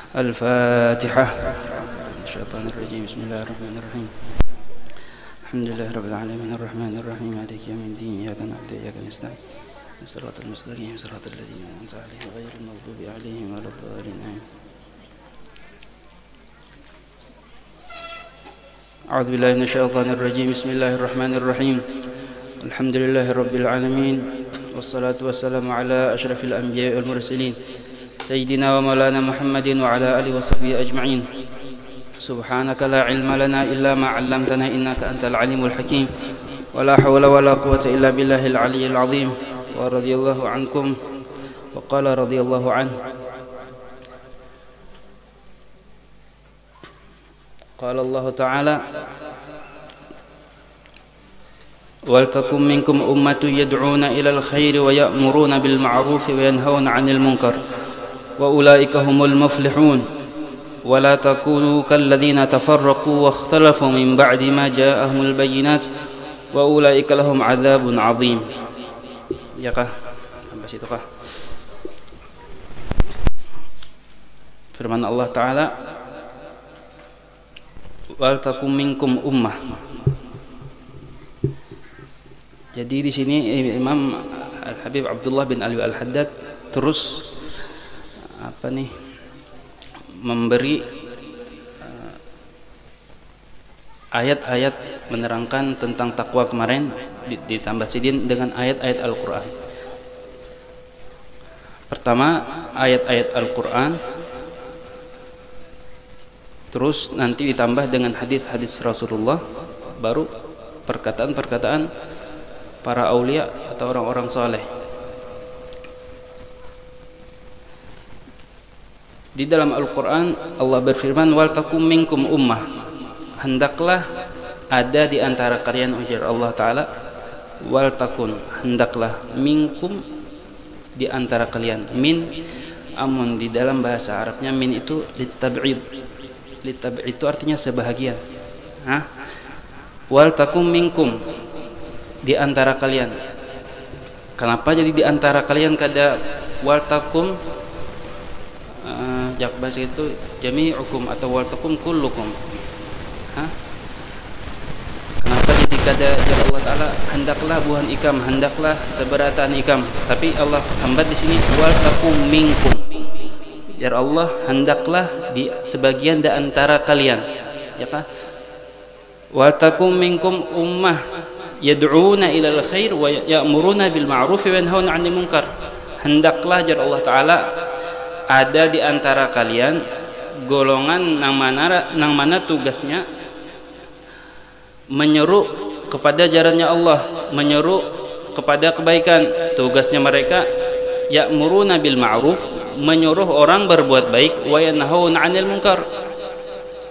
الفاتحة. الشيطان الرجيم. بسم الله الرحمن الرحيم. الحمد لله رب العالمين الرحمن الرحيم مالك يوم الدين إياك نعبد وإياك نستعين صراط المستقيم صراط الذين أنعمت عليهم غير المغضوب عليهم ولا الضالين آمين. أعوذ بالله من الشيطان الرجيم. بسم الله الرحمن الرحيم. الحمد لله رب العالمين والصلاة والسلام على أشرف الأنبياء والمرسلين سيدنا ومولانا محمد وعلى آله وصحبه أجمعين. سبحانك لا علم لنا إلا ما علمتنا إنك أنت العليم الحكيم ولا حول ولا قوة إلا بالله العلي العظيم. ورضي الله عنكم وقال رضي الله عنه قال الله تعالى ولتكن منكم أمة يدعون إلى الخير ويأمرون بالمعروف وينهون عن المنكر وأولئك هم المفلحون ولا تكونوا كالذين تفرقوا واختلفوا من بعد ما جاءهم البينات وأولئك لهم عذاب عظيم. Ya kah? Sampai situ kah? Firman Allah Ta'ala wal takum minkum ummah. Jadi di sini Imam Al-Habib Abdullah bin Ali Al-Haddad terus memberi ayat-ayat menerangkan tentang takwa kemarin ditambah sidin dengan ayat-ayat Al-Quran. Pertama ayat-ayat Al-Quran, terus nanti ditambah dengan hadis-hadis Rasulullah, baru perkataan-perkataan para aulia atau orang-orang saleh. Di dalam Al-Quran Allah berfirman wal takum minkum ummah, hendaklah ada di antara kalian, ujar Allah Ta'ala, wal takun, hendaklah, minkum, di antara kalian. Min, amun di dalam bahasa Arabnya min itu litab'id. Litab'id itu artinya sebahagian. Wal takum minkum, di antara kalian. Kenapa jadi di antara kalian? Kada wal takum jak bahasa itu jami'ukum atau wal takum kullukum. Kenapa jadi kada jar Allah Ta'ala hendaklah buhan ikam, hendaklah seberatan ikam, tapi Allah hambat di sini wal takum minkum. Jar Allah hendaklah di sebagian di antara kalian, ya kah? Wal takum minkum ummah yad'una ilal khair wa ya'muruna bil ma'ruf wa yanhauna 'anil munkar. Hendaklah jar Allah Ta'ala ada di antara kalian golongan nang mana tugasnya menyeru kepada jalannya Allah, menyeru kepada kebaikan. Tugasnya mereka ya'muruna bil ma'ruf, menyuruh orang berbuat baik, wa yanhauna 'anil munkar,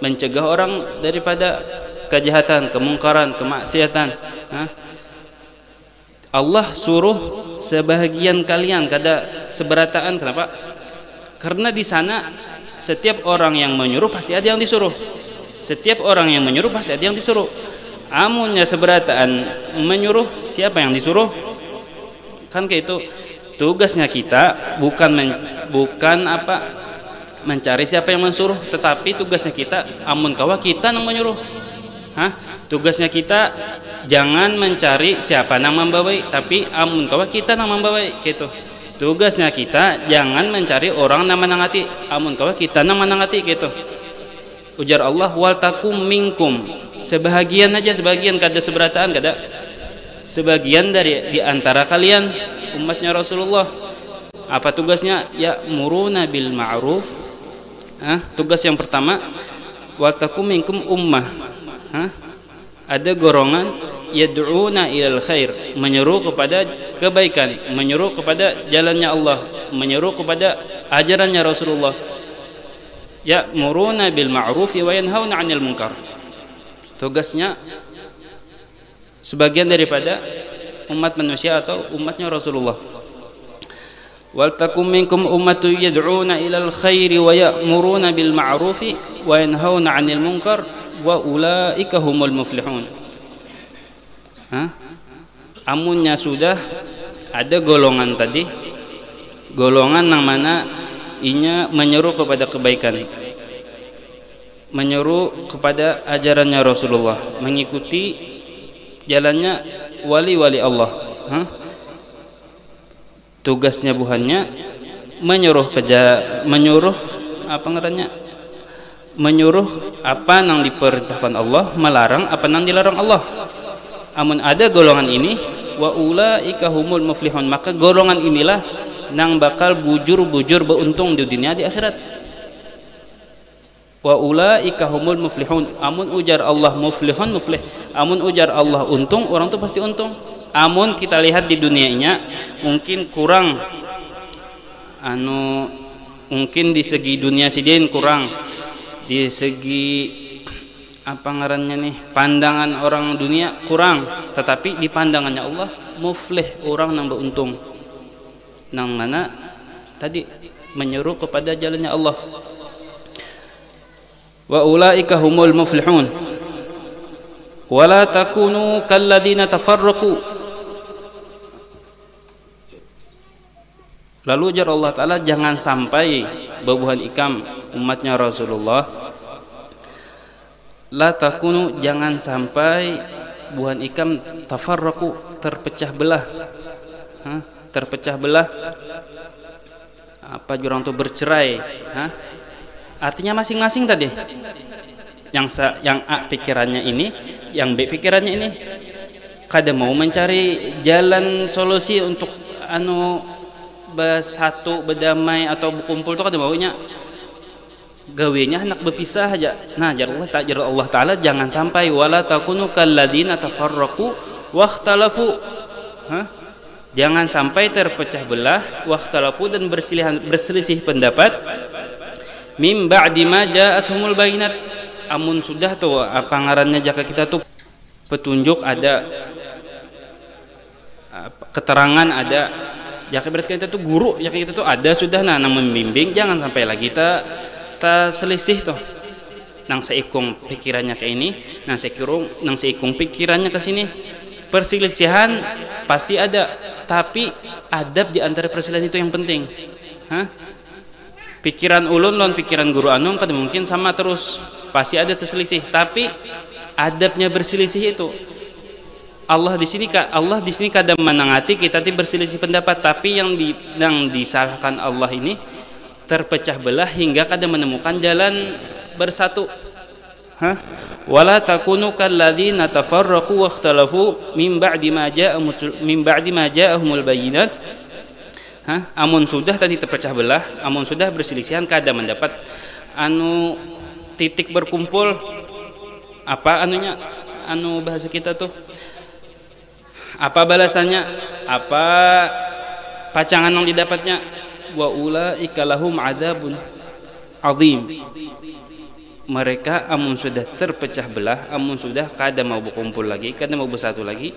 mencegah orang daripada kejahatan, kemungkaran, kemaksiatan. Allah suruh sebahagian kalian, kada seberataan. Kenapa? Karena di sana setiap orang yang menyuruh pasti ada yang disuruh. Setiap orang yang menyuruh pasti ada yang disuruh. Amunnya seberataan menyuruh, siapa yang disuruh? Kan kayak itu. Tugasnya kita bukan mencari siapa yang mensuruh, tetapi tugasnya kita amun kawa kita yang menyuruh. Tugasnya kita jangan mencari siapa yang membawai, tapi amun kawa kita yang membawai gitu. Tugasnya kita jangan mencari orang yang menangati, amun kawa kita yang menangati gitu. Ujar Allah wal takum minkum, sebahagian aja, sebagian, kada seberataan, kada, sebagian dari di antara kalian umatnya Rasulullah. Apa tugasnya? Ya'muruna bil ma'ruf. Tugas yang pertama wal takum minkum ummah. Ada golongan yad'una ilal khair, menyeru kepada kebaikan, menyeru kepada jalannya Allah, menyeru kepada ajarannya Rasulullah. Ya'muruna bil ma'ruf wa yanhauna 'anil munkar. Tugasnya sebagian daripada umat manusia atau umatnya Rasulullah. Wal takum minkum ummatu yad'una ilal khairi wa ya'muruna bil ma'ruf wa yanhauna 'anil munkar wa ulaika humul muflihun. Amunnya sudah ada golongan tadi, golongan yang mana inya menyeru kepada kebaikan, menyeru kepada ajarannya Rasulullah, mengikuti jalannya wali-wali Allah. Tugasnya buhannya menyuruh apa ngarannya, menyuruh apa nang diperintahkan Allah, melarang apa nang dilarang Allah. Amun ada golongan ini, wa ulaika humul muflihun, maka golongan inilah nang bakal bujur-bujur beruntung di dunia di akhirat. Wa ulaika humul muflihun, amun ujar Allah muflihun, muflih, amun ujar Allah untung, orang tuh pasti untung. Amun kita lihat di dunianya mungkin kurang mungkin di segi dunia sidin kurang, di segi apa ngarannya nih, pandangan orang dunia kurang, tetapi di pandangannya Allah muflih, orang yang beruntung, nang mana tadi menyeru kepada jalannya Allah. Wa ulaika humul muflihun wala takunu kalladzina tafarraqu. Lalu ujar Allah Ta'ala, jangan sampai babuhan ikam umatnya Rasulullah, la takunu, jangan sampai buhan ikam tafarraqu, terpecah belah. Terpecah belah apa jurang tuh bercerai, artinya masing-masing tadi. Yang A pikirannya ini, yang B pikirannya ini, kada mau mencari jalan solusi untuk bersatu, berdamai atau berkumpul tuh kada maunya, gawenya hendak berpisah aja. Nah, jar Allah Ta'ala jangan sampai wala takunu kalladzina tafarraqu wakhtalafu. Jangan sampai terpecah belah, wakhtalafu, dan berselisih pendapat, mim ba'di ma ja'atuhumul bayinat, amun sudah tuh apa ngarannya jaka kita tuh petunjuk ada, keterangan ada, jaka berarti kita tuh guru, jaka kita tuh ada sudah namun membimbing, jangan sampai lagi kita selisih tuh. Nang seikung pikirannya ke ini, nang seikung pikirannya ke sini. Perselisihan pasti ada, tapi adab di antara perselisihan itu yang penting. Pikiran ulun lawan pikiran guru anum kada mungkin sama terus, pasti ada terselisih, tapi adabnya berselisih itu. Allah di sini kada menangati kita berselisih pendapat, tapi yang disalahkan Allah ini terpecah belah hingga kada menemukan jalan bersatu. Wala takunu kalladzina tafarraqu wakhtalafu min ba'di ma ja'ahumul bayyinat. Amun sudah tadi terpecah belah, amun sudah berselisihan, kada mendapat titik berkumpul, apa bahasa kita tuh, apa balasannya, apa pacangan yang didapatnya. Wa ulaika lahum adzabun azim. Mereka amun sudah terpecah belah, amun sudah kada mau berkumpul lagi, kada mau bersatu lagi,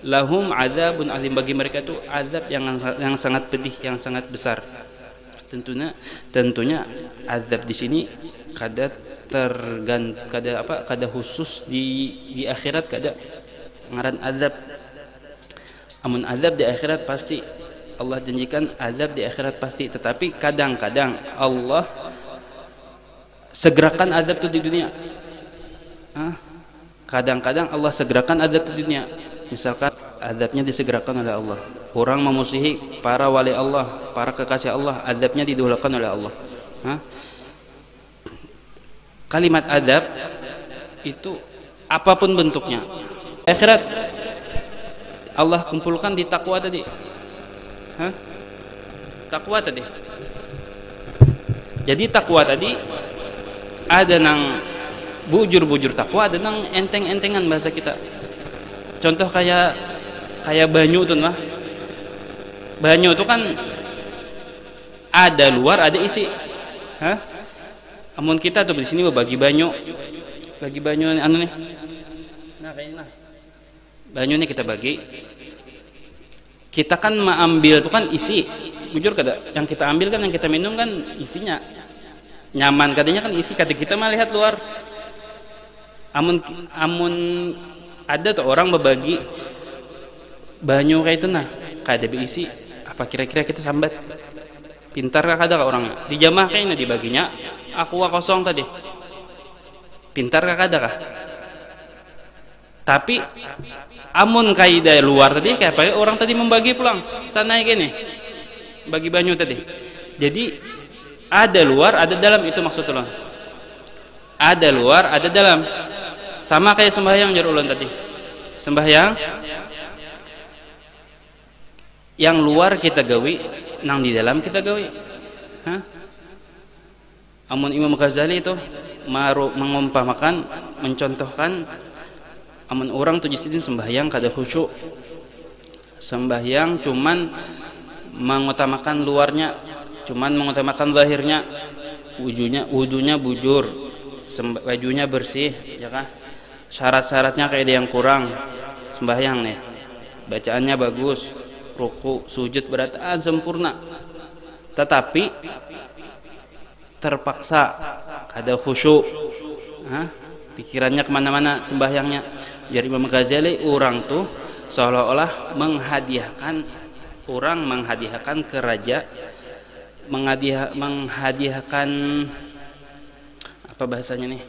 lahum adzabun azim, bagi mereka itu azab yang sangat pedih, yang sangat besar. Tentunya azab di sini kada khusus di akhirat, kada ngaran azab. Amun azab di akhirat pasti Allah janjikan, azab di akhirat pasti, tetapi kadang-kadang Allah segerakan azab itu di dunia. Kadang-kadang Allah segerakan azab di dunia. Misalkan azabnya disegerakan oleh Allah, orang memusuhi para wali Allah, para kekasih Allah, azabnya didahulukan oleh Allah. Kalimat azab itu apapun bentuknya, akhirat Allah kumpulkan di takwa tadi. Takwa tadi. Jadi takwa tadi ada nang bujur-bujur takwa, ada nang enteng-entengan bahasa kita. Contoh kayak banyu tuh lah. Banyu itu kan ada luar, ada isi. Amun kita tuh di sini bagi banyu nih, nih. Nah kayak ini. Banyu nih kita bagi. Kita kan mengambil itu kan isi. Jujur kada, yang kita ambil kan, yang kita minum kan isinya. Nyaman katanya kan isi, kata kita melihat luar. Amun ada tuh orang berbagi banyu kayak itu, nah kada berisi, apa kira-kira kita sambat? Pintar kada ka orangnya? Dijamah kayaknya dibaginya aqua kosong tadi. Pintar kada ka? Tapi amun kaidah luar tadi kayak apa orang tadi membagi pulang tanah gini bagi banyu tadi. Jadi ada luar ada dalam, itu maksud ulun. Ada luar ada dalam, sama kayak sembahyang jar ulun tadi. Sembahyang yang luar kita gawi, nang di dalam kita gawi. Hah? Amun Imam Ghazali itu mengumpamakan, mencontohkan, amun orang tuh jisidin sembahyang kada khusyuk, sembahyang cuman mengutamakan luarnya, cuman mengutamakan zahirnya, wudunya bujur, bajunya bersih, ya kan? Syarat-syaratnya kayak ada yang kurang, sembahyang nih, bacaannya bagus, ruku, sujud berataan sempurna, tetapi terpaksa kada khusyuk, pikirannya kemana-mana sembahyangnya. Jadi Imam Ghazali orang tuh seolah-olah menghadiahkan ke raja, menghadiahkan apa bahasanya nih,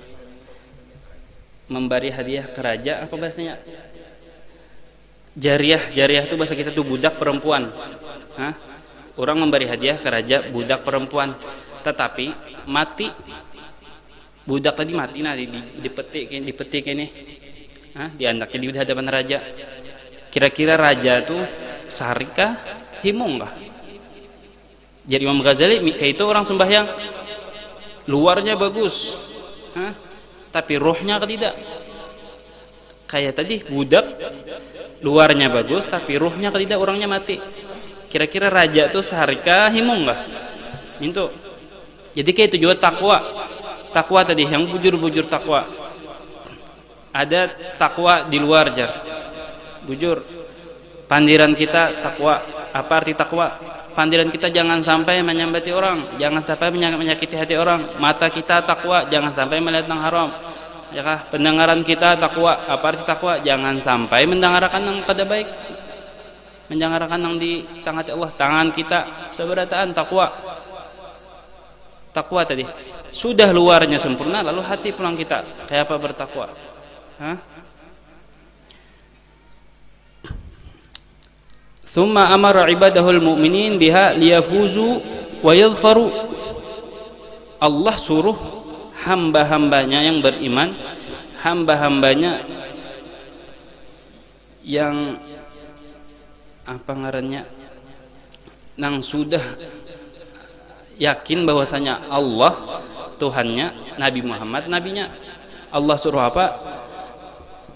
memberi hadiah ke raja, apa bahasanya, jariah itu bahasa kita tuh budak perempuan. Orang memberi hadiah ke raja budak perempuan, tetapi mati, budak tadi mati, nah dipetik ini, diandaknya di hadapan raja. Kira-kira raja tuh sarika himung kah? Jadi Imam Ghazali kayak itu orang sembahyang luarnya bagus, tapi rohnya tidak. Kayak tadi budak luarnya bagus tapi ruhnya tidak, orangnya mati. Kira-kira raja tuh sarika himung kah? Itu. Jadi kayak itu juga takwa tadi yang bujur takwa. Ada takwa di luar jar, bujur. Pandiran kita takwa. Apa arti takwa? Pandiran kita jangan sampai menyambati orang, jangan sampai menyakiti hati orang. Mata kita takwa, jangan sampai melihat yang haram. Ya kah? Pendengaran kita takwa. Apa arti takwa? Jangan sampai mendengarkan yang kada baik, mendengarkan yang di tangan Allah. Tangan kita seberataan takwa. Takwa tadi sudah luarnya sempurna, lalu hati pulang kita kayak apa bertakwa? Thumma amara ibadahul mu'minin biha liyafuzu wa yadhfaru. Allah suruh hamba-hambanya yang beriman, hamba-hambanya yang apa ngarannya, nang sudah yakin bahwasanya Allah Tuhannya, Nabi Muhammad nabinya. Allah suruh apa?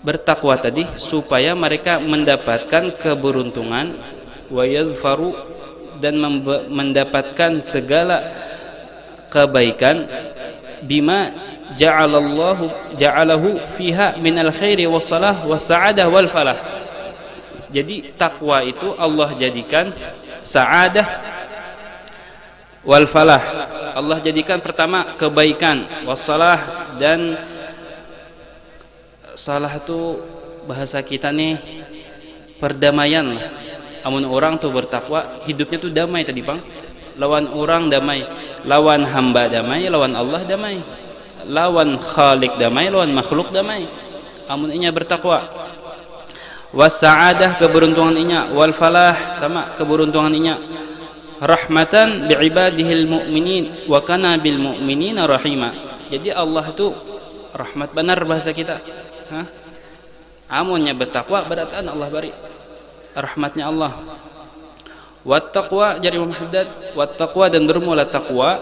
Bertakwa tadi supaya mereka mendapatkan keberuntungan, wa yadhfaru, dan mendapatkan segala kebaikan, bima ja'alahu fiha minal khairi wassalah wassa'adah wal falah. Jadi takwa itu Allah jadikan sa'adah wal falah. Allah jadikan pertama kebaikan, wassalah, dan salah itu bahasa kita nih perdamaian lah. Amun orang tuh bertakwa hidupnya tuh damai tadi bang. Lawan orang damai, lawan hamba damai, lawan Allah damai, lawan khalik damai, lawan makhluk damai. Amun inya bertakwa. Wasa'adah keberuntungan inya, wal falah sama keberuntungan inya. Rahmatan bi'ibadihil mu'minin wa kana bil mu'minina rahima. Jadi Allah itu rahmat benar bahasa kita. Amunnya bertakwa berataan Allah bari rahmatnya Allah. Wattaqwa jadi Muhammad, wattaqwa, dan bermula takwa,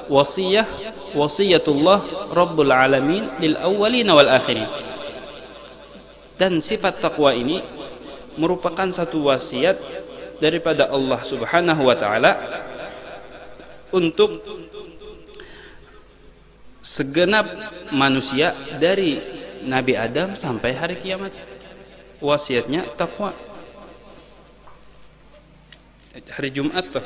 wasiyatullah Rabbul alamin lil awwalin wal akhirin. Dan sifat takwa ini merupakan satu wasiat daripada Allah Subhanahu wa taala untuk segenap manusia dari Nabi Adam sampai hari kiamat. Wasiatnya takwa. Hari Jumat tuh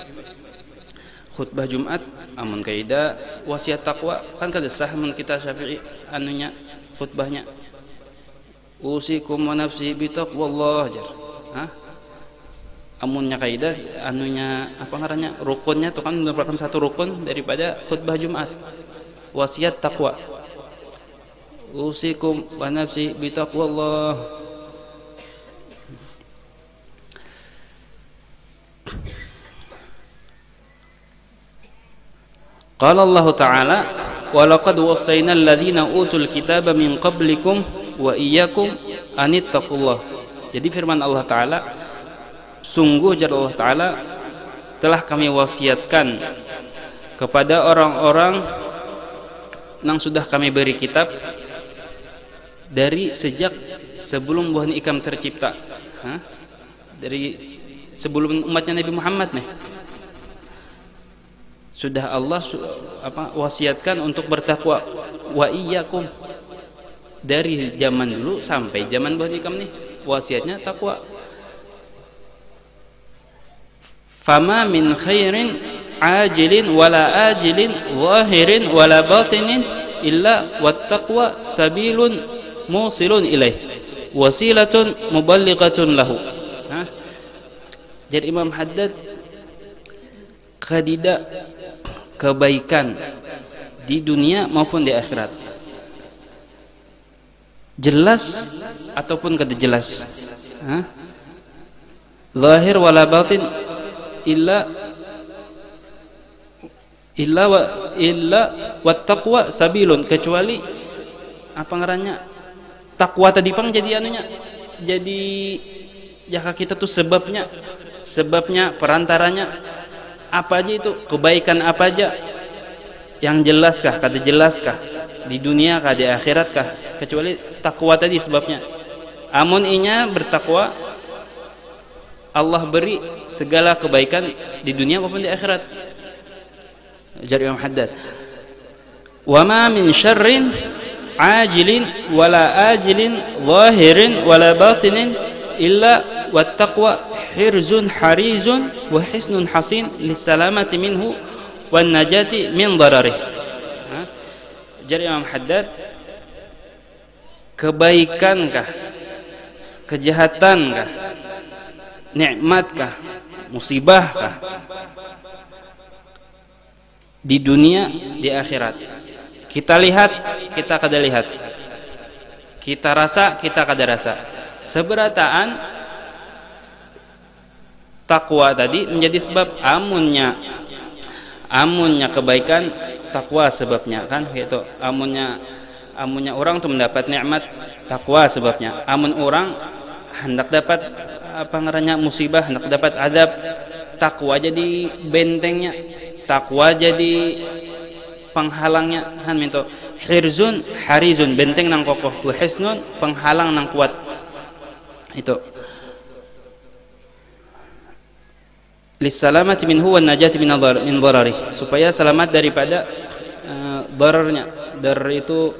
khutbah Jumat amun kaida wasiat takwa kan kada sah mun kita Syafi'i anunya khutbahnya usikum wa nafsi bi taqwallah jar. amunnya kaidah anunya apa ngarannya rukunnya itu kan merupakan satu rukun daripada khutbah Jumat. Wasiat takwa. Usikum wa nafsi bi taqwallah. Qala Allah Ta'ala wa laqad wassayna alladhina utul kitaba min qablikum wa iyyakum anittaqullah. Jadi firman Allah Ta'ala, sungguh jar Allah Ta'ala telah kami wasiatkan kepada orang-orang yang sudah kami beri kitab dari sejak sebelum buah ikam tercipta. Dari sebelum umatnya Nabi Muhammad nih. Sudah Allah wasiatkan untuk bertakwa wa iyyakum dari zaman dulu sampai zaman buah ikam nih wasiatnya takwa. Fama min khairin ajilin wala ajilin zahirin wala batinin illa wattaqwa sabilun musilun ilaih wasilatun muballighatun lahu. Jadi Imam Haddad kadida kebaikan di dunia maupun di akhirat, jelas ataupun kada jelas, zahir wala batin illa wattaqwa sabilun, kecuali apa ngarannya takwa tadi pang jadi anunya, jadi jaka kita tuh sebabnya perantaranya apa aja itu kebaikan apa aja yang jelaskah kada jelaskah di dunia kah di akhirat kah, kecuali takwa tadi sebabnya. Amun inya bertakwa Allah beri segala kebaikan di dunia maupun di akhirat. Jadi Imam Haddad, wa ma min syarrin ajilin wala ajilin zahirin wala batinin illa wattaqwa hirzun harizun wa hisnun hasin lissalamati minhu wan najati min dararih. Jadi Imam Haddad, kebaikankah, kejahatankah, nikmatkah, musibahkah di dunia di akhirat, kita lihat kita kada lihat, kita rasa kita kada rasa, seberataan takwa tadi menjadi sebab. Amunnya kebaikan takwa sebabnya kan gitu. Amunnya orang tuh mendapat nikmat takwa sebabnya. Amun orang hendak dapat apa ngarannya musibah, hendak dapat adab, takwa jadi bentengnya, takwa jadi penghalangnya kan minto. Hirzun harizun, benteng nang kokoh, wa hisnun penghalang nang kuat. Itu lissalamati minhu wan najati min darari, supaya selamat daripada dararnya. Darar itu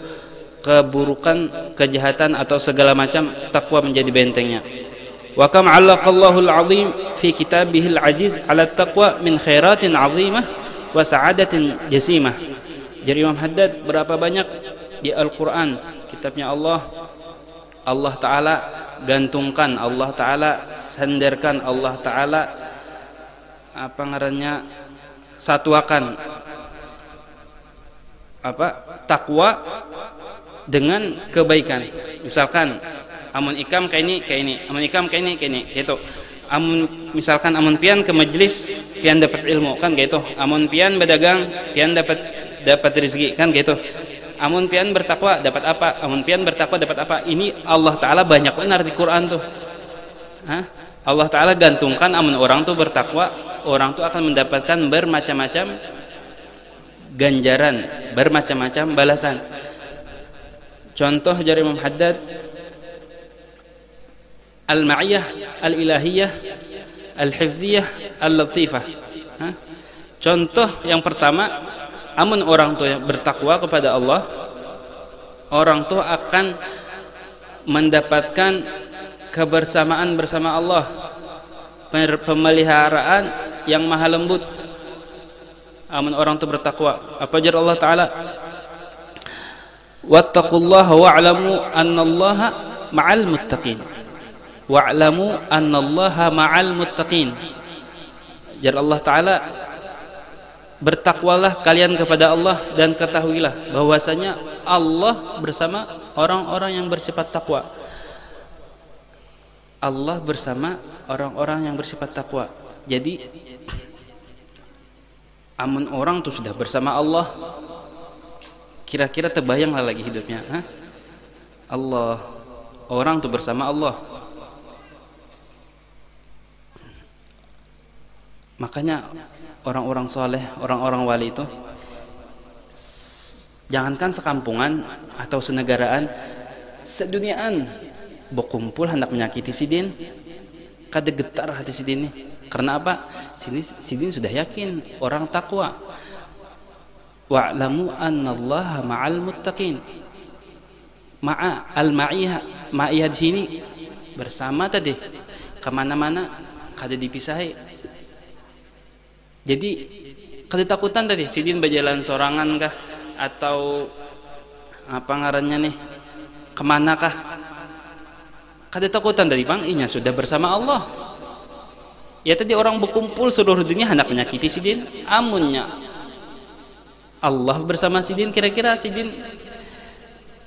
keburukan, kejahatan atau segala macam, takwa menjadi bentengnya. Wa kam 'allaqallahu al-'azim fi kitabihil aziz 'ala taqwa min khairatin 'azimah wa sa'adatin jasimah. Jadi Imam Haddad berapa banyak di Al-Qur'an, kitabnya Allah Ta'ala gantungkan, Allah Ta'ala sandarkan, Allah Ta'ala apa ngarannya satuakan apa takwa dengan kebaikan. Misalkan amun ikam kayak ini, amun ikam kayak ini gitu. Misalkan amun pian ke majelis pian dapat ilmu kan gitu. Amun pian berdagang pian dapat rezeki kan gitu. Amun pian bertakwa dapat apa? Amun pian bertakwa dapat apa? Ini Allah Ta'ala banyak benar di Quran tuh. Allah Ta'ala gantungkan amun orang tuh bertakwa, orang tuh akan mendapatkan bermacam-macam ganjaran, bermacam-macam balasan. Contoh jari Imam Haddad, al-ma'iyah, al-ilahiyah, al-hifziyah, al-latifah. Contoh yang pertama, amun orang tuh yang bertakwa kepada Allah, orang tuh akan mendapatkan kebersamaan bersama Allah, pemeliharaan yang maha lembut. Amun orang itu bertakwa, apa jar Allah Ta'ala? Wattaqullaha wa'lamu annallaha ma'al muttaqin. wa'lamu annallaha ma'al muttaqin. Jar Allah Ta'ala, bertakwalah kalian kepada Allah dan ketahuilah bahwasanya Allah bersama orang-orang yang bersifat takwa. Allah bersama orang-orang yang bersifat takwa. Jadi amun orang tuh sudah bersama Allah, kira-kira terbayanglah lagi hidupnya, Allah, orang tuh bersama Allah. Makanya orang-orang soleh, orang-orang wali itu, jangankan sekampungan atau senegaraan, seduniaan berkumpul hendak menyakiti sidin, kada getar hati sidin ini. Karena apa? Sidin sudah yakin orang takwa. Wa'lamu annallaha ma'al muttaqin. Ma'a al-ma'iyah, ma'iyah di sini bersama tadi, kemana-mana kada dipisahi. Jadi ketakutan tadi sidin berjalan sorangan kah atau apa ngarannya nih, kemana kah? Ketakutan tadi bang, inya sudah bersama Allah. Ya tadi orang berkumpul seluruh dunia hendak menyakiti sidin, amunnya Allah bersama sidin, kira-kira sidin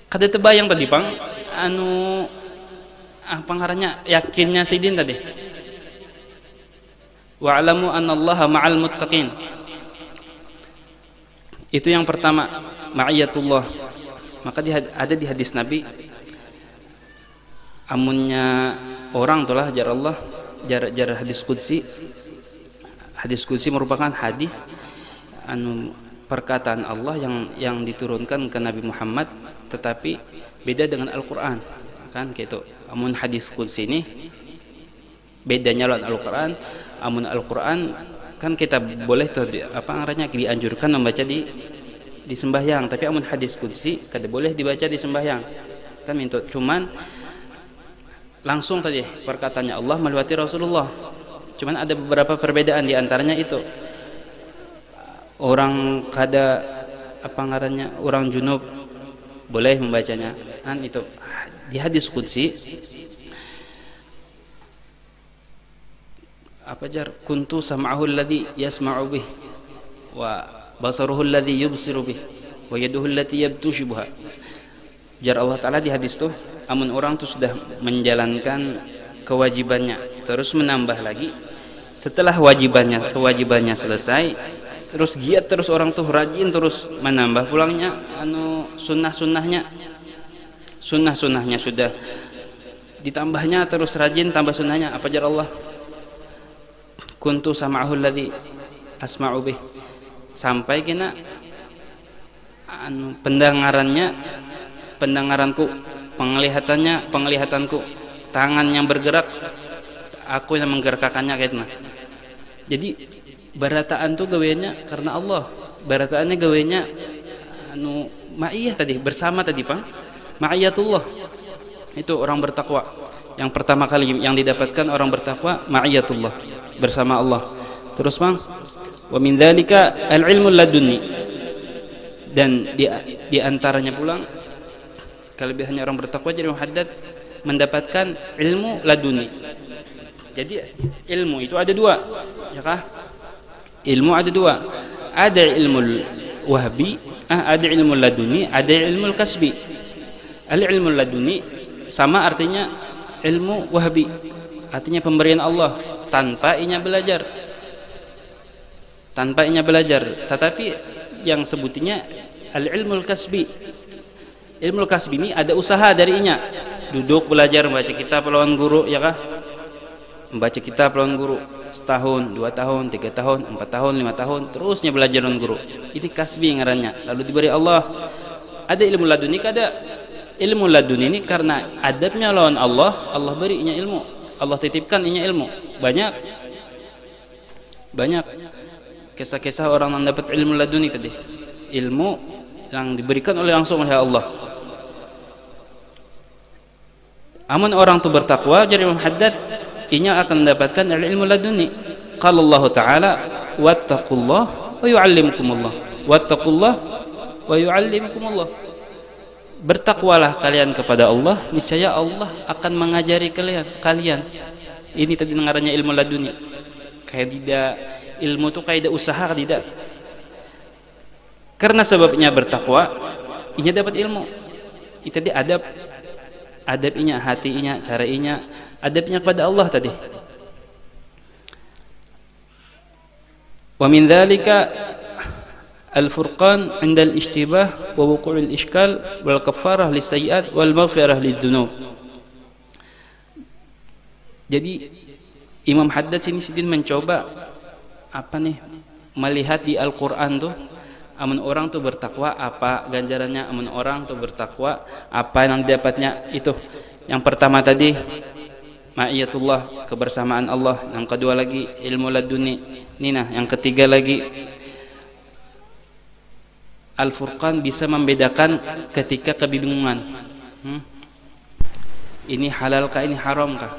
kada terbayang tadi bang, apa ngarannya, yakinnya sidin tadi. Wa'lamu annallaha ma'al muttaqin. Itu yang pertama, ma'iyatullah. Maka ada di hadis Nabi, amunnya orang itulah jar Allah, jar hadis qudsi. Hadis qudsi merupakan hadis perkataan Allah yang diturunkan ke Nabi Muhammad, tetapi beda dengan Al-Qur'an. Kan gitu. Amun hadis qudsi ini bedanya lawan Al-Qur'an. Amun Al-Quran kan kita boleh tuh dianjurkan membaca di sembahyang, tapi amun hadis qudsi kada boleh dibaca di sembahyang kan itu. Cuman langsung tadi perkataannya Allah melewati Rasulullah. Cuman ada beberapa perbedaan, di antaranya itu orang kada orang junub boleh membacanya kan itu. Di hadis qudsi kuntu sam'ahu alladhi yasma'u bih wa basaruhu alladhi yubsiru bih wa yaduhu allati yabtushu biha. Jar Allah Ta'ala di hadis tuh, amun orang tuh sudah menjalankan kewajibannya terus menambah lagi, setelah kewajibannya selesai, terus giat terus orang tuh rajin terus menambah pulangnya sunnah-sunnahnya sudah ditambahnya, terus rajin tambah sunnahnya. Apa jar Allah? Kuntu sam'ahu alladhi asma'u bih, sampai kena pendengaranku, penglihatanku, tangan yang bergerak, aku yang menggerakkannya kaitna. Jadi barataan tuh gawenya karena Allah, barataannya gawenya ma'iyah tadi, bersama tadi Pak, ma'iyatullah. Itu orang bertakwa. Yang pertama kali yang didapatkan orang bertakwa, ma'iyatullah, bersama Allah. Terus bang, wa min dzalika al-ilmu ladunni, dan di antaranya pulang kelebihannya orang bertakwa jadi muhaddad, mendapatkan ilmu laduni. Jadi ilmu itu ada dua, ya kah? Ilmu ada dua, ada ilmu wahbi, ada ilmu laduni, ada ilmu kasbi. Al-ilmu laduni sama artinya ilmu wahbi, artinya pemberian Allah tanpa inya belajar, tetapi yang sebutnya al-ilmul kasbi. Ilmu kasbi ini ada usaha dari inya, duduk belajar membaca kitab lawan guru, ya kah? Membaca kitab lawan guru setahun, 2 tahun, 3 tahun, 4 tahun, 5 tahun, terusnya belajar lawan guru. Ini kasbi ngarannya. Lalu diberi Allah. Ada ilmu laduni, kada ilmu laduni ini karena adabnya lawan Allah, Allah beri inya ilmu, Allah titipkan inya ilmu. Banyak kisah-kisah orang yang dapat ilmu laduni tadi, ilmu yang diberikan langsung oleh Allah. Amun orang itu bertakwa jadi muhaddad, inya akan mendapatkan ilmu laduni. Qala Allah Ta'ala, wattaqullah wa yu'allimkumullah, wattaqullah wa yu'allimkumullah. bertakwalah kalian kepada Allah, niscaya Allah akan mengajari kalian. Ini tadi ngarannya ilmu laduni. Kayak tidak ilmu itu kayak usaha tidak. Karena sebabnya bertakwa, inya dapat ilmu. Itu tadi adabnya, hatinya, caranya, adabnya kepada Allah tadi. Wa min dzalika al-furqan 'inda al-ishtibah wa wuqu' al-ishkal wal kafarah lis-sayyi'at wal maghfirah lid-dunub. Jadi Imam Haddad sini sidin mencoba melihat di Al-Qur'an tuh amun orang tuh bertakwa apa ganjarannya, amun orang tuh bertakwa apa yang dapatnya. Itu yang pertama tadi ma'iyatullah, kebersamaan Allah. Yang kedua lagi ilmu laduni. Nina, yang ketiga lagi Al-Furqan, bisa membedakan ketika kebingungan. Ini halal kah, ini haram kah?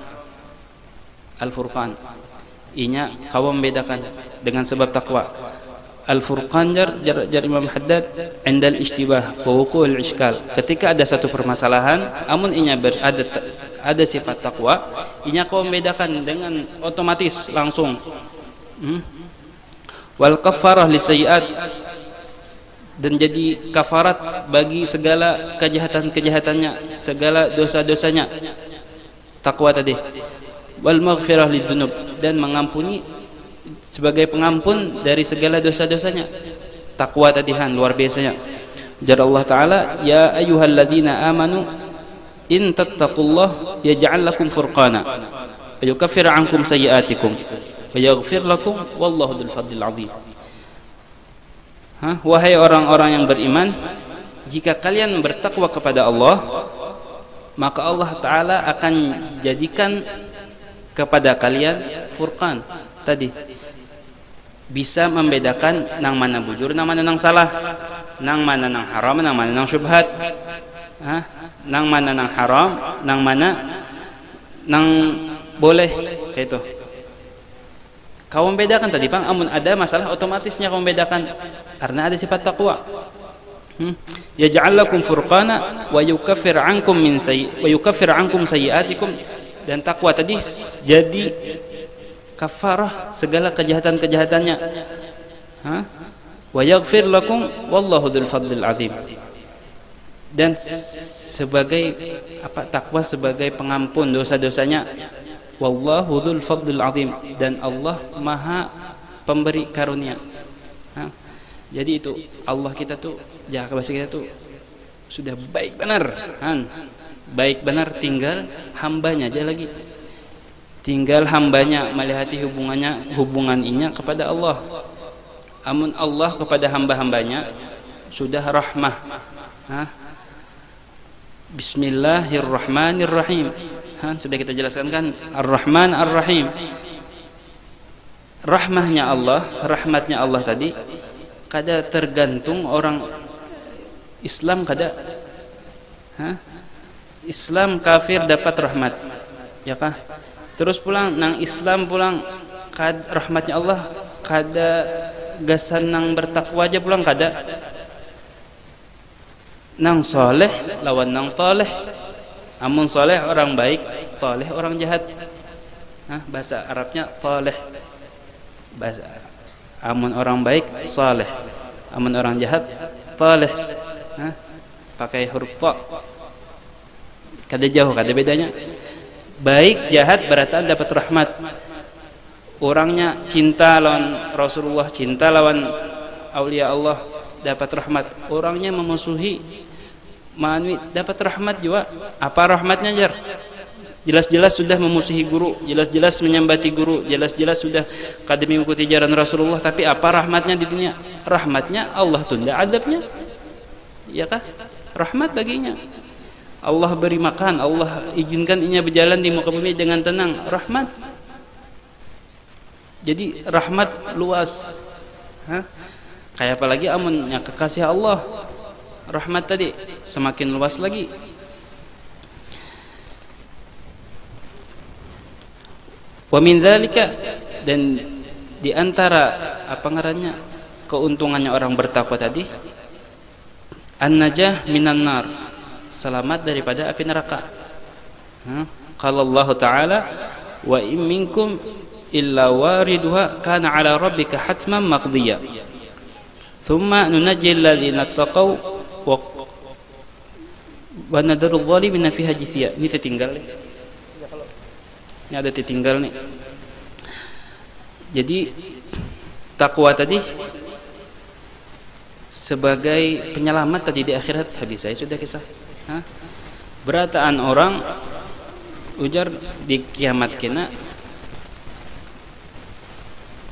Al-Furqan. Inya kau membedakan dengan sebab takwa. Al-Furqan jar Imam Haddad indal ishtibah wa wuqu'ul ishkal. Ketika ada satu permasalahan, amun inya ada sifat takwa, inya kau membedakan dengan otomatis langsung. Wal kafarah lisayyi'at, dan jadi kafarat bagi segala kejahatan-kejahatannya, segala dosa-dosanya. Takwa tadi. Wal maghfirah lidunub, dan mengampuni sebagai pengampun dari segala dosa-dosanya. Takwa tadi luar biasanya. Jar Allah Ta'ala, ya ayyuhalladzina amanu in tattaqullah yaj'al lakum furqana wa yukaffir 'ankum sayyi'atikum wa yaghfir lakum wallahu dzul fadlil 'adzim. Wahai orang-orang yang beriman, jika kalian bertakwa kepada Allah, maka Allah Ta'ala akan jadikan kepada kalian furqan tadi, bisa membedakan nang mana bujur, nang mana nang salah, nang mana nang haram, nang mana nang syubhat, nang mana nang haram, nang mana nang boleh. Kayak itu kau membedakan tadi Bang, amun ada masalah otomatisnya kau membedakan karena ada sifat takwa. Yaj'al lakum furqana wa yukaffir 'ankum sayyi'atikum, dan takwa tadi jadi kafarah segala kejahatan-kejahatannya. Wa yaghfir lakum wallahu dzul fadlil 'adzim, dan sebagai takwa sebagai pengampun dosa-dosanya. Wallahu dzul fadlil 'adzim, dan Allah Maha pemberi karunia. Jadi itu Allah kita tuh, jaga bahasa kita tuh sudah baik benar, baik benar, tinggal hambanya aja lagi. Tinggal hambanya melihati hubungan inya kepada Allah. Amun Allah kepada hamba-hambanya sudah rahmah. Bismillahirrahmanirrahim. Sudah kita jelaskan kan, Ar-Rahman Ar-Rahim. Rahmahnya Allah, rahmatnya Allah tadi kada tergantung orang Islam, kada Islam kafir dapat rahmat, ya kah? Terus pulang nang Islam pulang rahmatnya Allah kada gasan nang bertakwa aja pulang kada. Nang soleh lawan nang toleh. Amun soleh orang baik, toleh orang jahat. Bahasa Arabnya toleh. Bahasa amun orang baik saleh, amun orang jahat taleh. Pakai huruf ta, kada jauh, kada bedanya. Baik jahat berarti dapat rahmat. Orangnya cinta lawan Rasulullah, cinta lawan aulia Allah, dapat rahmat. Orangnya memusuhi manwi, dapat rahmat juga. Apa rahmatnya jar? Jelas-jelas sudah memusuhi guru, jelas-jelas menyambati guru, jelas-jelas sudah kada mengikuti jalan Rasulullah, tapi apa rahmatnya di dunia? Rahmatnya Allah tunda adabnya, ya kah? Rahmat baginya. Allah beri makan, Allah izinkan inya berjalan di muka bumi dengan tenang, rahmat. Jadi rahmat luas. Kayak apalagi amunnya kekasih Allah, rahmat tadi semakin luas lagi. Wa min dzalika, dan di antara keuntungannya orang bertakwa tadi, an-najah minan nar, selamat daripada api neraka. Qala Allah Ta'ala wa in minkum illa wariduha kana ala rabbika hatman maqdiya thumma nunajjil ladzina taqaw wa nadharu adh-dhalimina fiha jithiya. Ini tertinggal nih. Ini ada tertinggal nih. Jadi takwa tadi sebagai penyelamat tadi di akhirat. Habis saya sudah kisah. Berataan orang ujar di kiamat kena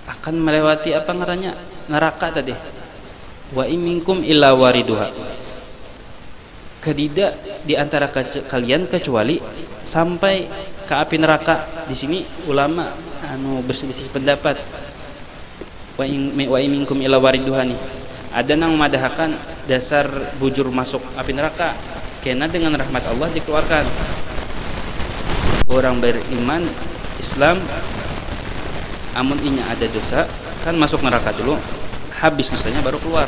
akan melewati apa ngarannya neraka tadi. Wa iminkum illa wariduha. Kedida di antara kalian kecuali sampai ke api neraka. Di sini ulama berselisih pendapat. Wa iminkum illa wariduha nih. Ada yang memadahkan dasar bujur masuk api neraka karena dengan rahmat Allah dikeluarkan. Orang beriman Islam amun inya ada dosa kan masuk neraka dulu, habis dosanya baru keluar.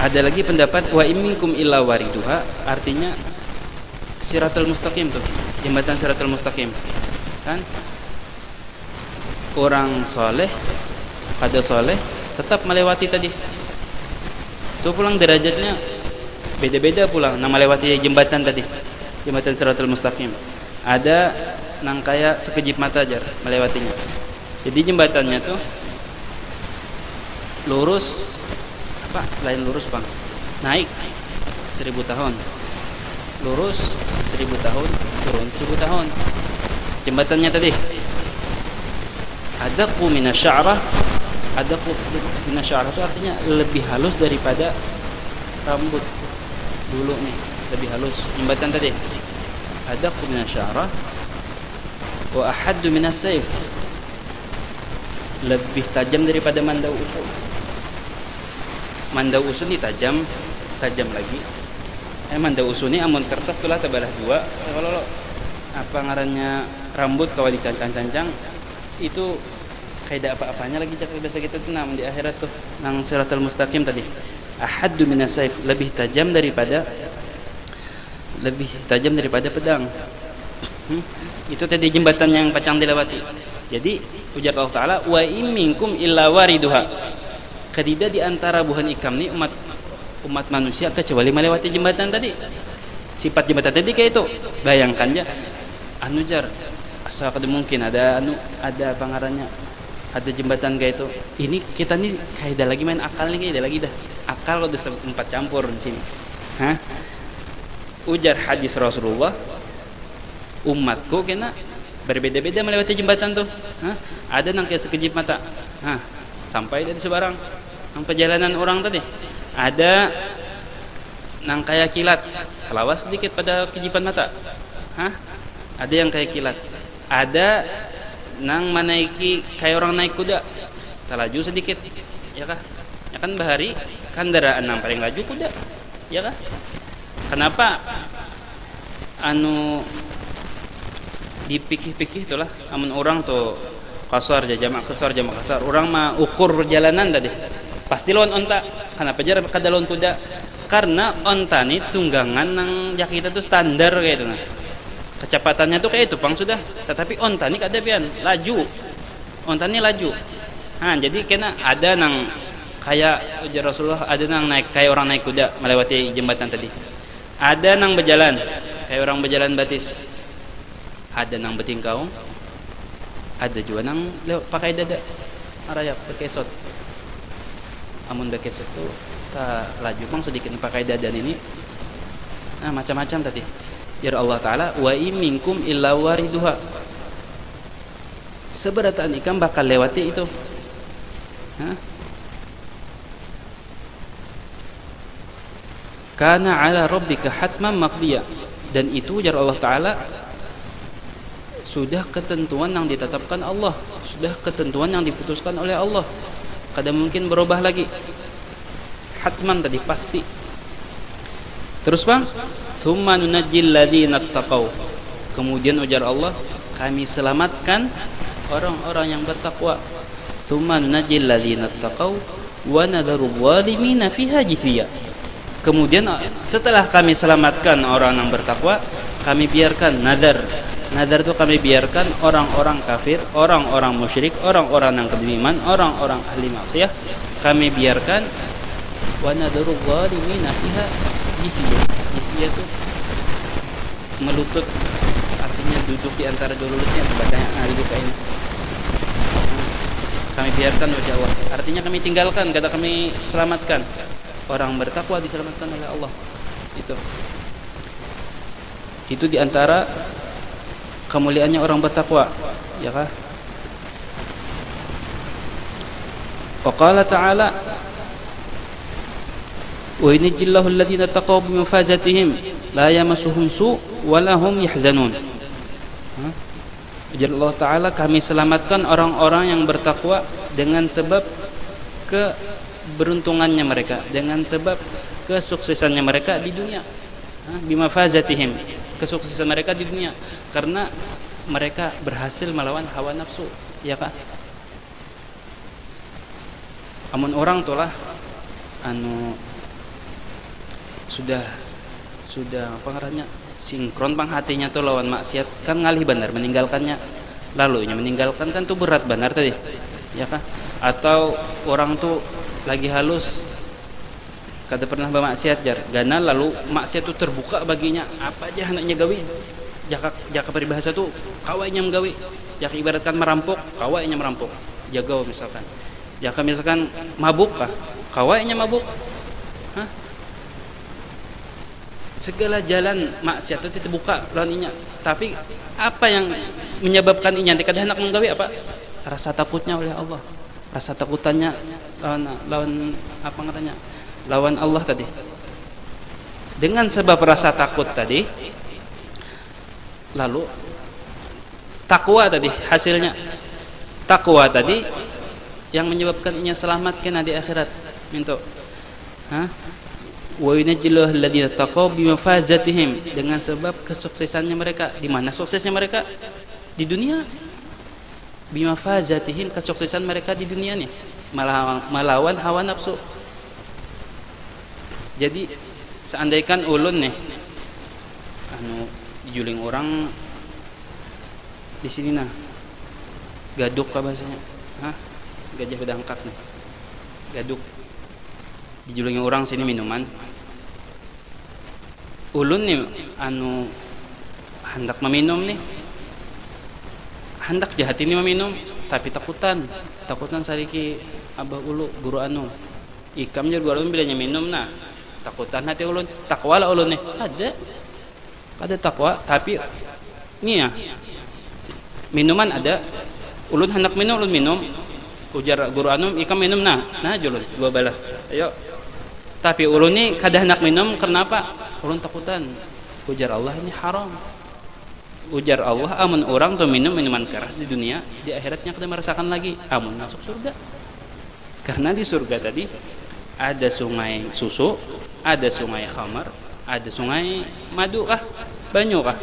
Ada lagi pendapat wa imminkum illa wariduha, artinya siratal mustaqim tuh, jembatan siratal mustaqim kan. Orang soleh kada soleh tetap melewati tadi itu, pulang derajatnya beda-beda pulang nah melewati jembatan tadi, jembatan siratal mustaqim. Ada nang kayak sekejip mata aja melewatinya. Jadi jembatannya tuh lurus apa? Lain lurus bang, naik 1000 tahun, lurus 1000 tahun, turun 1000 tahun. Jembatannya tadi adaqu minasy'arah. Adaqu minasy'arah itu artinya lebih halus daripada rambut dulu nih, lebih halus jembatan tadi. Adaqu minasy'arah wa ahaddu minas sayf, lebih tajam daripada mandau usul. Mandau usul ini tajam lagi. Mandau usul ini amun kertas tulah tebalah dua. Kalau apa ngarannya rambut kalau dicancang-cancang itu kayak apa-apanya lagi cakap bahasa kita tuh di akhirat tuh nang siratal mustaqim tadi. Ahaddu minas sayf, lebih tajam daripada pedang. Itu tadi jembatan yang pacang dilewati. Jadi ujar Allah Ta'ala wa in minkum illa wariduha. Kedida di antara buhan ikam nih umat manusia kecuali melewati jembatan tadi. Sifat jembatan tadi kayak itu. Bayangkan ya jar asal kada mungkin ada pangarannya ada jembatan kayak itu. Ini kita nih kayak ada lagi main akal nih, kayak ada lagi dah. Akal udah sempat campur di sini. Ujar hadis Rasulullah, umatku kena berbeda-beda melewati jembatan tuh. Ada nang kayak sekejip mata, sampai dari sebarang nang perjalanan orang tadi. Ada nang kayak kilat, kelawas sedikit pada kejipan mata. Ada yang kayak kilat. Ada nang menaiki kayak orang naik kuda, terlaju sedikit, ya kah? Ya kan bahari kendaraan nang paling laju kuda, ya kah? Kenapa dipikih-pikih itulah amun orang tuh kasar jamak kasar orang mah ukur perjalanan tadi pasti lawan onta. Kenapa jar kada lawan kuda? Karena onta nih tunggangan nang jak kita tuh standar kayak itu nah. Kecepatannya tuh kayak itu pang sudah, tetapi onta nih kada pian laju, onta nih laju. Jadi kena ada nang kayak ujar Rasulullah, ada nang naik kayak orang naik kuda melewati jembatan tadi. Ada nang berjalan kayak orang berjalan batis. Ada nang betingkau. Ada juga nang pakai dada. Araya bekesot. Amun bekesot tuh ta laju bang sedikit pakai dada ini. Macam-macam tadi. Ya Allah Ta'ala wa iminkum illa wariduha. Seberataan ikan bakal lewati itu. Kana ala rabbika hatman maqdiya. Dan itu ujar Allah Ta'ala sudah ketentuan yang ditetapkan Allah, sudah ketentuan yang diputuskan oleh Allah, kada mungkin berubah lagi. Hatman tadi pasti. Terus bang, thumma nunajjil ladzina taqaw. Kemudian ujar Allah, kami selamatkan orang-orang yang bertakwa. Thumma nunajjil ladzina taqaw wa nadharu adh-dhalimina fiha jithiya. Kemudian setelah kami selamatkan orang yang bertakwa, kami biarkan nadar. Nadar itu kami biarkan orang-orang kafir, orang-orang musyrik, orang-orang yang kedoliman, orang-orang ahli maksiat, kami biarkan. Wa nadru zalimina fiha jithiyah. Jithiyah itu melutut, artinya duduk di antara dua lututnya, bahasanya ahli buka ini. Kami biarkan wajah Allah, artinya kami tinggalkan, kata kami selamatkan. Orang bertakwa diselamatkan oleh Allah. Itu di antara kemuliaannya orang bertakwa, ya kah? Wa qala ta'ala wa injillahu alladziina taqaw bi mafazatihim la yamassuhum su' wa lahum yahzanun. Ujar Allah Ta'ala, kami selamatkan orang-orang yang bertakwa dengan sebab keberuntungannya mereka, dengan sebab kesuksesannya mereka di dunia. Bimafazatihim, kesuksesan mereka di dunia, karena mereka berhasil melawan hawa nafsu, ya kak? Amun orang tulah sudah apa ngarannya, sinkron pang hatinya tuh lawan maksiat, kan ngalih benar meninggalkannya. Lalu meninggalkan kan tuh berat benar tadi, ya kah? Atau orang tuh lagi halus kada pernah bermaksiat jar gana, lalu maksiat itu terbuka baginya, apa aja anaknya gawi. Jaka peribahasa tuh kawainya menggawi, jaka ibaratkan merampok, kawainya merampok. Jaga misalkan, jaka misalkan mabuk kah, kawainya mabuk. Segala jalan maksiat itu terbuka lawan inya. Tapi apa yang menyebabkan inya kada hendak menggawi apa? Rasa takutnya oleh Allah, rasa takutannya lawan apa ngaranya, lawan Allah tadi. Dengan sebab rasa takut tadi, lalu takwa tadi hasilnya, takwa tadi yang menyebabkan inya selamat kena di akhirat. Minto, wa yunajjiluhu alladziina taqaw bimafazatihim, dengan sebab kesuksesannya mereka. Di mana suksesnya mereka? Di dunia. Bimafazatihim, kesuksesan mereka di dunia nih, melawan hawa nafsu. Jadi seandaikan ulun nih dijuling orang di sini nah, gaduk apa bahasanya? Gajah bedangkat nih. Gaduk. Dijulingi orang sini minuman. Ulun nih hendak meminum nih. Hendak jahat ini meminum, tapi takutan sariki abah ulu guru ikam jar guru bilanya minum nah. Takutan hati ulun, takwa lah ulun nih. Ada takwa, tapi nih ya. Minuman ada. Ulun hendak minum, ulun minum. Ujar guru ikam minum nah julun dua bala. Ayo. Tapi ulun ni kada hendak minum, kenapa? Ulun takutan. Ujar Allah ini haram. Ujar Allah, amun orang tuh minum minuman keras di dunia, di akhiratnya kada merasakan lagi, amun masuk surga. Karena di surga tadi ada sungai susu, ada sungai khamar, ada sungai madu kah? Banyu kah?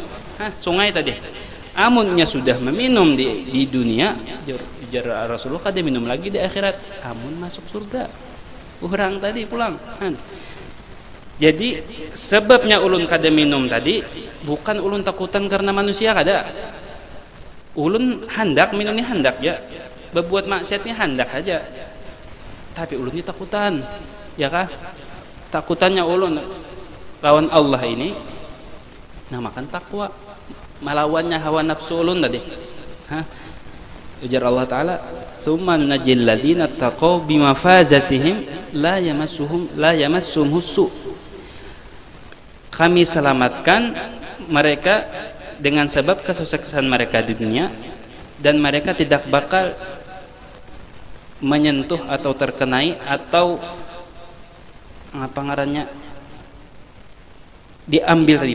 Sungai tadi. Amunnya sudah meminum di dunia, ujar Rasulullah, kada minum lagi di akhirat, amun masuk surga. Orang tadi pulang. Jadi sebabnya ulun kada minum tadi bukan ulun takutan karena manusia kada. Ulun hendak minumnya hendak ya. Berbuat maksiatnya hendak aja. Tapi ulun ini takutan. Ya kah? Takutannya ulun lawan Allah ini namakan takwa. Melawannya hawa nafsu ulun tadi. Ujar Allah Ta'ala, "Tsumma nunajjil ladzina taqaw bimafazatihim la yamassuhum su'." Kami selamatkan mereka dengan sebab kesuksesan mereka di dunia, dan mereka tidak bakal menyentuh atau terkenai atau apa ngarannya diambil tadi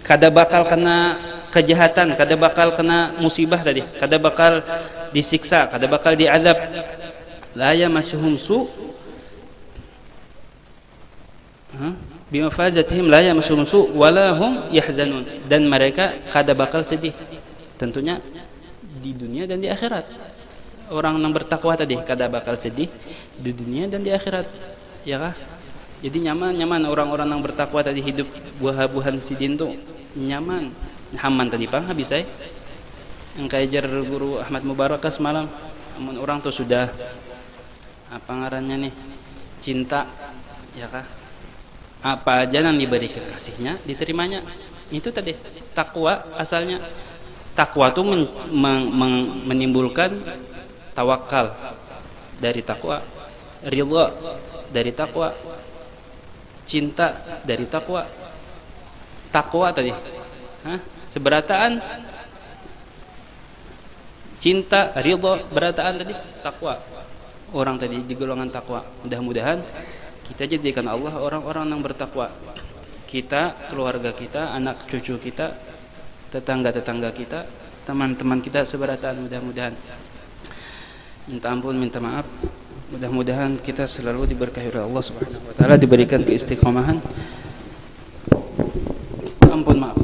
kada bakal kena kejahatan, kada bakal kena musibah tadi, kada bakal disiksa, kada bakal diadab. La yamassuhum su' bimafazatihim la yamassuhum su' wala hum yahzanun, dan mereka kada bakal sedih. Tentunya di dunia dan di akhirat. Orang yang bertakwa tadi kada bakal sedih di dunia dan di akhirat. Ya kah? Jadi nyaman orang-orang yang bertakwa tadi hidup buah-buahan sidin tuh nyaman. Haman tadi pang habis saya yang kajar guru Ahmad Mubarak semalam. Namun orang tuh sudah apa ngarannya nih, cinta ya kah, apa aja yang diberi kekasihnya diterimanya. Itu tadi takwa asalnya. Takwa tuh menimbulkan tawakal dari takwa, ridha dari takwa, cinta dari takwa. Takwa tadi seberataan, cinta, ridha, berataan tadi takwa. Orang tadi di golongan takwa. Mudah-mudahan kita jadikan Allah orang-orang yang bertakwa. Kita, keluarga kita, anak cucu kita, tetangga-tetangga kita, teman-teman kita seberataan. Mudah-mudahan, minta ampun, minta maaf. Mudah-mudahan kita selalu diberkahi oleh Allah Subhanahu wa taala, diberikan keistiqomahan. Ampun, maaf.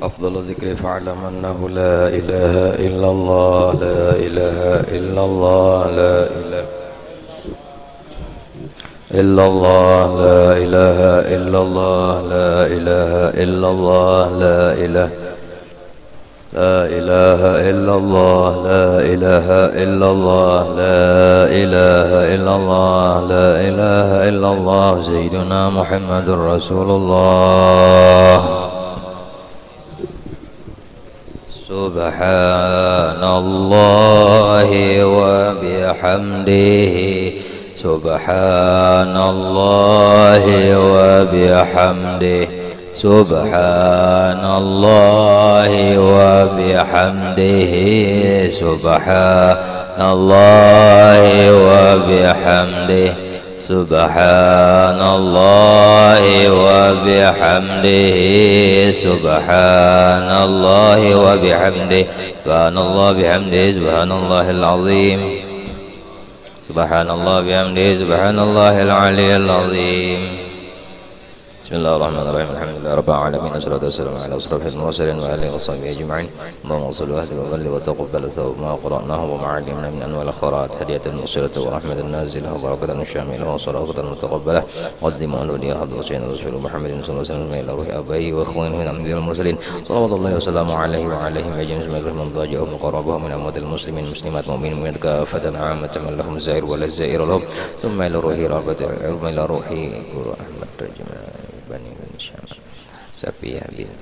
أفضل الذكر فاعلم أنه لا إله إلا الله لا إله إلا الله لا إله إلا الله لا إله إلا الله لا إله إلا الله لا إله لا إله إلا الله لا إله إلا الله لا إله إلا الله لا إله إلا الله سيدنا محمد رسول الله سبحان الله وبحمده سبحان الله وبحمده سبحان الله وبحمده سبحان الله وبحمده سبحان الله وبحمده سبحان الله وبحمده سبحان الله بحمده سبحان الله العظيم سبحان الله بحمده سبحان الله العلي العظيم بسم الله الرحمن الرحيم الحمد لله رب العالمين والصلاة والسلام على أشرف المرسلين وآله وصحبه أجمعين اللهم صل وسلم وبارك وتقبل ثواب ما قرأناه وما علمنا من أنواع الخيرات هدية المرسلة ورحمة النازلة وبركة الشاملة وصلاة المتقبلة قدم أولي حضرة سيدنا رسول محمد صلى الله عليه وسلم إلى روح أبيه وإخوانه من أنبياء المرسلين صلوات الله وسلامه عليه وعليهم أجمعين من ضاجهم وقربهم من أموات المسلمين المسلمات مؤمنين كافة عامة من لهم زائر ولا زائر لهم ثم إلى روح رابط إلى روح أحمد رجمة بني بن شام سفية بنت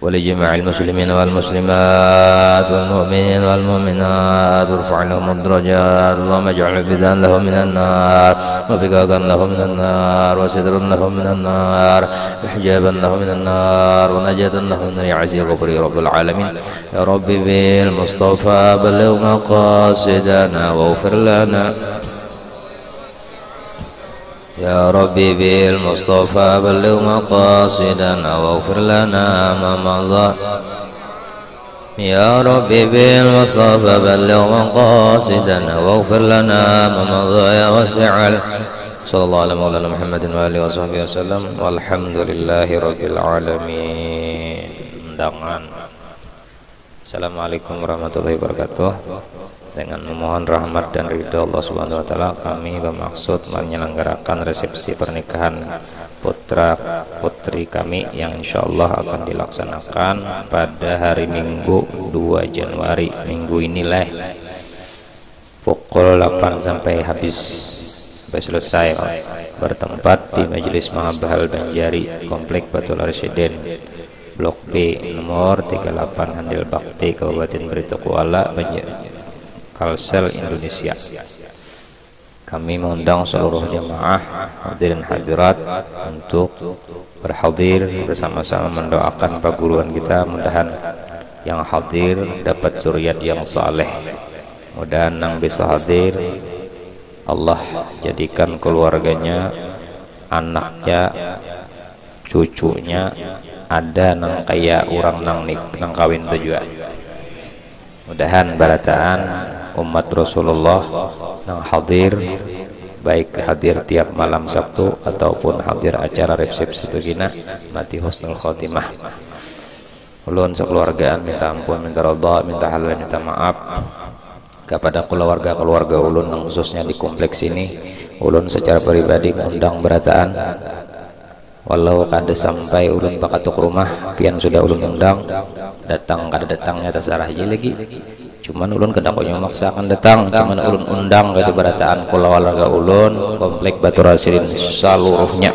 ولجميع المسلمين والمسلمات والمؤمنين والمؤمنات وارفع لهم الدرجات اللهم اجعل فداء لهم من النار وفكاكا لهم من النار وسترا لهم من النار وحجابا لهم من النار ونجاة لهم من عزيز غفر رب العالمين يا رب بالمصطفى بلغ مقاصدنا واغفر لنا يا ربي بالمصطفى بلغ مقاصدنا واغفر لنا ما مضى يا ربي بالمصطفى بلغ مقاصدنا واغفر لنا ما مضى يا واسع صلى الله على مولانا محمد وآله وصحبه وسلم والحمد لله رب العالمين. Assalamualaikum warahmatullahi wabarakatuh. Dengan memohon rahmat dan ridha Allah Subhanahu wa taala, kami bermaksud menyelenggarakan resepsi pernikahan putra putri kami yang insyaallah akan dilaksanakan pada hari Minggu 2 Januari minggu inilah pukul 8 sampai habis sampai selesai, bertempat di Majelis Mahabahal Banjari, Komplek Batul Residen, Blok B nomor 38 Handil Bakti, Kabupaten Beritokuala, Kalsel, Indonesia. Kami mengundang seluruh jamaah hadirin hadirat untuk berhadir bersama-sama mendoakan perguruan kita. Mudah-mudahan yang hadir dapat zuriat yang saleh. Mudah-mudahan yang bisa hadir Allah jadikan keluarganya, anaknya, cucunya ada nang kaya orang nang kawin tujuan. Mudahan barataan umat Rasulullah yang hadir, baik hadir tiap malam Sabtu ataupun hadir acara resepsi tugina mati husnul khotimah. ulun sekeluargaan minta ampun, minta ridha, minta halal, minta maaf kepada keluarga ulun yang khususnya di kompleks ini. Ulun secara pribadi mengundang berataan, walau kada sampai ulun bakatuk rumah pian sudah ulun undang, datang kada datangnya terserah aja lagi. Cuman ulun kada koyo maksakan datang, cuman ulun undang ke berataan keluarga ulun komplek Batur Hasirin seluruhnya,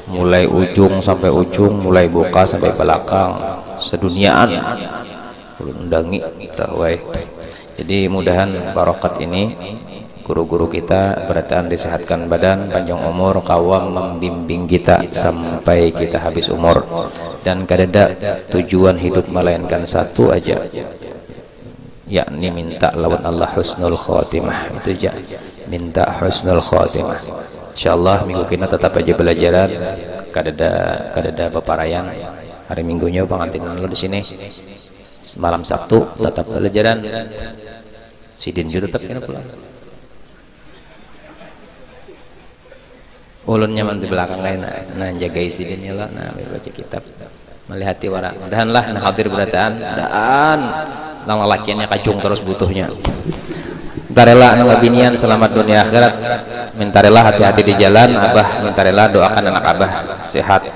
mulai ujung sampai ujung, mulai buka sampai belakang seduniaan ulun undangi tawai. Jadi mudahan barokat ini guru-guru kita berataan disehatkan badan, panjang umur, kawam membimbing kita sampai kita habis umur, dan kadada tujuan hidup melainkan satu aja, yakni minta lawan Allah husnul khotimah. Itu aja, minta husnul khotimah. Insyaallah minggu kini tetap aja belajaran, kadada peparayan. Hari minggunya pengantin lu di sini, malam Sabtu tetap pelajaran. Sidin juga tetap kena pulang. Ulun nyaman di belakang lain, nah jaga sidinnya lah, nah baca kitab, melihati warak. Mudahanlah nah hadir berataan, dan nang lelakiannya kacung terus butuhnya. Minta rela nang binian selamat dunia akhirat. Minta rela hati-hati di jalan, abah minta rela doakan anak abah sehat.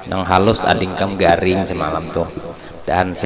Nang halus ading kam garing semalam tuh, dan